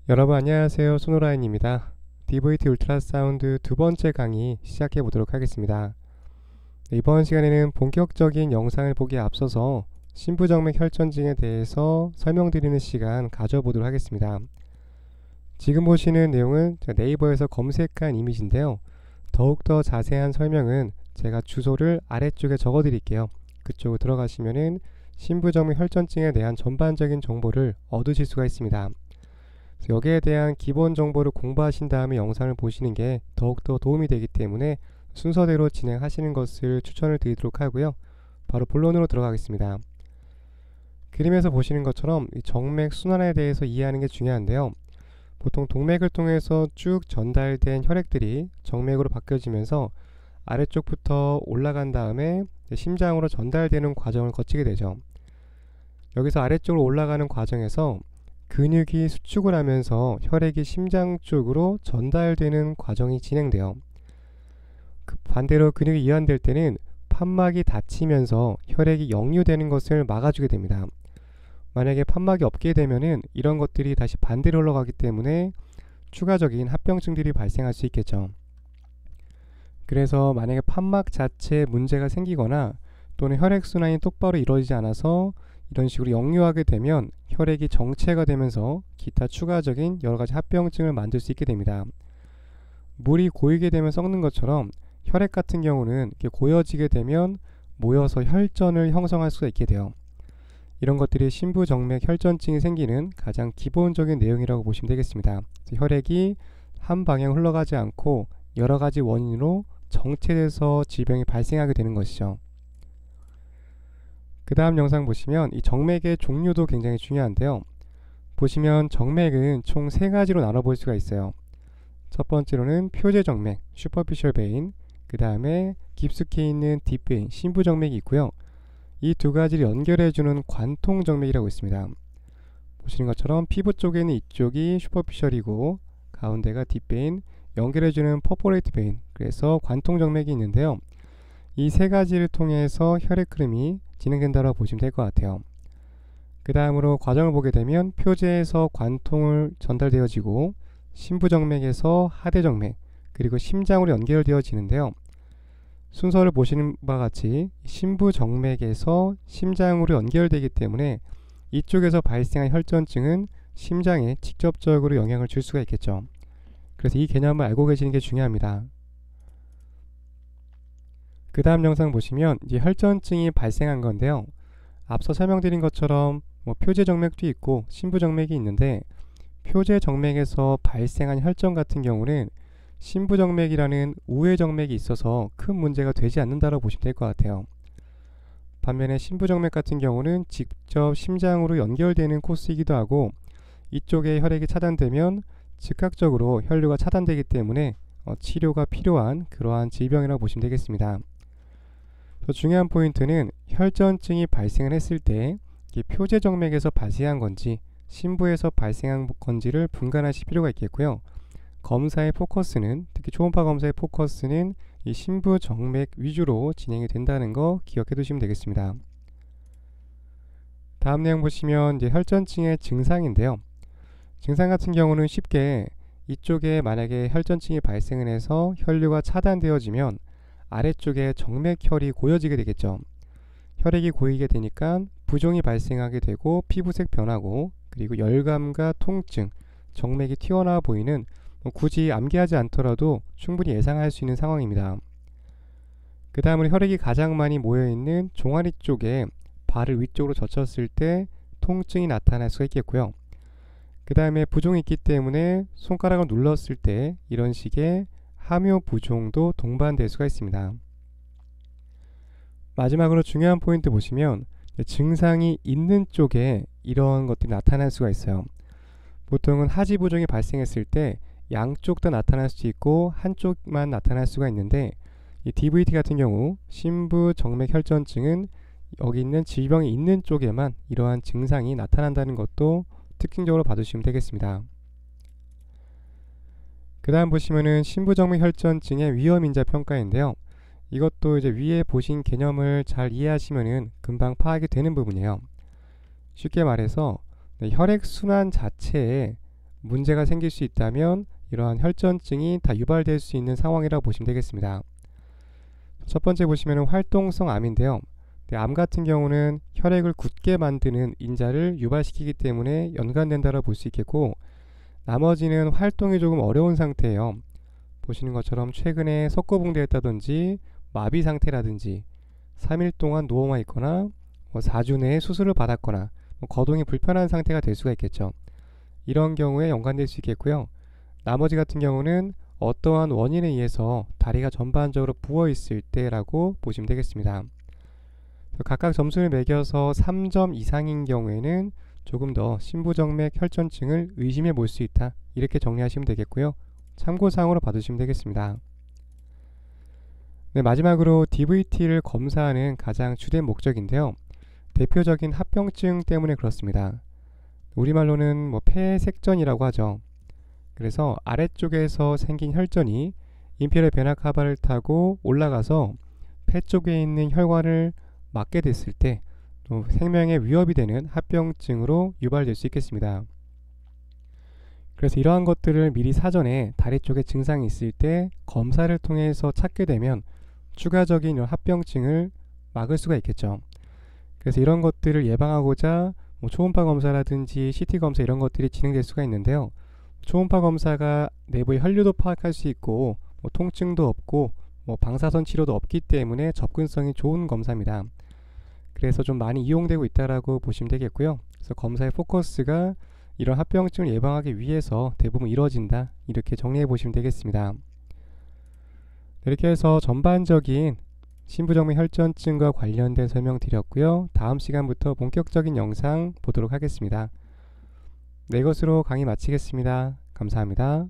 여러분 안녕하세요. 손호라인입니다. DVT 울트라사운드 두 번째 강의 시작해 보도록 하겠습니다. 이번 시간에는 본격적인 영상을 보기에 앞서서 심부정맥 혈전증에 대해서 설명드리는 시간 가져보도록 하겠습니다. 지금 보시는 내용은 제가 네이버에서 검색한 이미지인데요. 더욱더 자세한 설명은 제가 주소를 아래쪽에 적어 드릴게요. 그쪽으로 들어가시면은 심부정맥 혈전증에 대한 전반적인 정보를 얻으실 수가 있습니다. 여기에 대한 기본 정보를 공부하신 다음에 영상을 보시는 게 더욱더 도움이 되기 때문에 순서대로 진행하시는 것을 추천을 드리도록 하고요. 바로 본론으로 들어가겠습니다. 그림에서 보시는 것처럼 이 정맥 순환에 대해서 이해하는 게 중요한데요. 보통 동맥을 통해서 쭉 전달된 혈액들이 정맥으로 바뀌어지면서 아래쪽부터 올라간 다음에 심장으로 전달되는 과정을 거치게 되죠. 여기서 아래쪽으로 올라가는 과정에서 근육이 수축을 하면서 혈액이 심장 쪽으로 전달되는 과정이 진행돼요. 반대로 근육이 이완될 때는 판막이 닫히면서 혈액이 역류되는 것을 막아주게 됩니다. 만약에 판막이 없게 되면은 이런 것들이 다시 반대로 흘러가기 때문에 추가적인 합병증들이 발생할 수 있겠죠. 그래서 만약에 판막 자체에 문제가 생기거나 또는 혈액순환이 똑바로 이루어지지 않아서 이런 식으로 역류하게 되면 혈액이 정체가 되면서 기타 추가적인 여러가지 합병증을 만들 수 있게 됩니다. 물이 고이게 되면 썩는 것처럼 혈액 같은 경우는 이렇게 고여지게 되면 모여서 혈전을 형성할 수가 있게 돼요. 이런 것들이 심부정맥 혈전증이 생기는 가장 기본적인 내용이라고 보시면 되겠습니다. 혈액이 한 방향 흘러가지 않고 여러가지 원인으로 정체돼서 질병이 발생하게 되는 것이죠. 그 다음 영상 보시면 이 정맥의 종류도 굉장히 중요한데요. 보시면 정맥은 총 세 가지로 나눠볼 수가 있어요. 첫 번째로는 표제 정맥, 슈퍼피셜 베인, 그 다음에 깊숙이 있는 딥 베인, 심부 정맥이 있고요. 이 두 가지를 연결해주는 관통 정맥이라고 있습니다. 보시는 것처럼 피부 쪽에는 이쪽이 슈퍼피셜이고 가운데가 딥 베인, 연결해주는 퍼포레이트 베인, 그래서 관통 정맥이 있는데요. 이 세 가지를 통해서 혈액 흐름이 진행된다고 보시면 될 것 같아요. 그 다음으로 과정을 보게 되면 표제에서 관통을 전달되어지고 심부정맥에서 하대정맥 그리고 심장으로 연결되어지는데요. 순서를 보시는 바와 같이 심부정맥에서 심장으로 연결되기 때문에 이쪽에서 발생한 혈전증은 심장에 직접적으로 영향을 줄 수가 있겠죠. 그래서 이 개념을 알고 계시는 게 중요합니다. 그 다음 영상 보시면 이제 혈전증이 발생한 건데요. 앞서 설명드린 것처럼 표제 정맥도 있고 심부 정맥이 있는데 표제 정맥에서 발생한 혈전 같은 경우는 심부 정맥이라는 우회 정맥이 있어서 큰 문제가 되지 않는다고 보시면 될 것 같아요. 반면에 심부 정맥 같은 경우는 직접 심장으로 연결되는 코스이기도 하고 이쪽에 혈액이 차단되면 즉각적으로 혈류가 차단되기 때문에 치료가 필요한 그러한 질병이라고 보시면 되겠습니다. 더 중요한 포인트는 혈전증이 발생을 했을 때 이게 표제 정맥에서 발생한 건지 심부에서 발생한 건지를 분간하실 필요가 있겠고요. 검사의 포커스는 특히 초음파 검사의 포커스는 이 심부 정맥 위주로 진행이 된다는 거 기억해 두시면 되겠습니다. 다음 내용 보시면 이제 혈전증의 증상인데요. 증상 같은 경우는 쉽게 이쪽에 만약에 혈전증이 발생을 해서 혈류가 차단되어지면 아래쪽에 정맥혈이 고여지게 되겠죠. 혈액이 고이게 되니까 부종이 발생하게 되고 피부색 변하고 그리고 열감과 통증, 정맥이 튀어나와 보이는 굳이 암기하지 않더라도 충분히 예상할 수 있는 상황입니다. 그 다음으로 혈액이 가장 많이 모여있는 종아리 쪽에 발을 위쪽으로 젖혔을 때 통증이 나타날 수가 있겠고요. 그 다음에 부종이 있기 때문에 손가락을 눌렀을 때 이런 식의 함요 부종도 동반될 수가 있습니다. 마지막으로 중요한 포인트 보시면 증상이 있는 쪽에 이런 것들이 나타날 수가 있어요. 보통은 하지 부종이 발생했을 때 양쪽 다 나타날 수 있고 한쪽만 나타날 수가 있는데 이 DVT 같은 경우 심부 정맥 혈전증은 여기 있는 질병이 있는 쪽에만 이러한 증상이 나타난다는 것도 특징적으로 봐두시면 되겠습니다. 그 다음 보시면은 심부정맥 혈전증의 위험인자 평가인데요. 이것도 이제 위에 보신 개념을 잘 이해하시면은 금방 파악이 되는 부분이에요. 쉽게 말해서 혈액순환 자체에 문제가 생길 수 있다면 이러한 혈전증이 다 유발될 수 있는 상황이라고 보시면 되겠습니다. 첫 번째 보시면 활동성 암인데요. 암 같은 경우는 혈액을 굳게 만드는 인자를 유발시키기 때문에 연관된다고 볼 수 있겠고, 나머지는 활동이 조금 어려운 상태예요. 보시는 것처럼 최근에 석고붕대했다든지 마비 상태라든지 3일 동안 누워만 있거나 4주 내에 수술을 받았거나 거동이 불편한 상태가 될 수가 있겠죠. 이런 경우에 연관될 수 있겠고요. 나머지 같은 경우는 어떠한 원인에 의해서 다리가 전반적으로 부어 있을 때라고 보시면 되겠습니다. 각각 점수를 매겨서 3점 이상인 경우에는 조금 더 심부정맥 혈전증을 의심해 볼 수 있다, 이렇게 정리하시면 되겠고요. 참고사항으로 봐두시면 되겠습니다. 네, 마지막으로 DVT를 검사하는 가장 주된 목적인데요. 대표적인 합병증 때문에 그렇습니다. 우리말로는 폐색전이라고 하죠. 그래서 아래쪽에서 생긴 혈전이 인필의 베나카바를 타고 올라가서 폐 쪽에 있는 혈관을 막게 됐을 때 또 생명에 위협이 되는 합병증으로 유발될 수 있겠습니다. 그래서 이러한 것들을 미리 사전에 다리 쪽에 증상이 있을 때 검사를 통해서 찾게 되면 추가적인 이런 합병증을 막을 수가 있겠죠. 그래서 이런 것들을 예방하고자 초음파 검사라든지 CT 검사 이런 것들이 진행될 수가 있는데요. 초음파 검사가 내부의 혈류도 파악할 수 있고 통증도 없고 방사선 치료도 없기 때문에 접근성이 좋은 검사입니다. 그래서 좀 많이 이용되고 있다라고 보시면 되겠고요. 그래서 검사의 포커스가 이런 합병증을 예방하기 위해서 대부분 이루어진다, 이렇게 정리해 보시면 되겠습니다. 이렇게 해서 전반적인 심부정맥 혈전증과 관련된 설명 드렸고요. 다음 시간부터 본격적인 영상 보도록 하겠습니다. 네, 이것으로 강의 마치겠습니다. 감사합니다.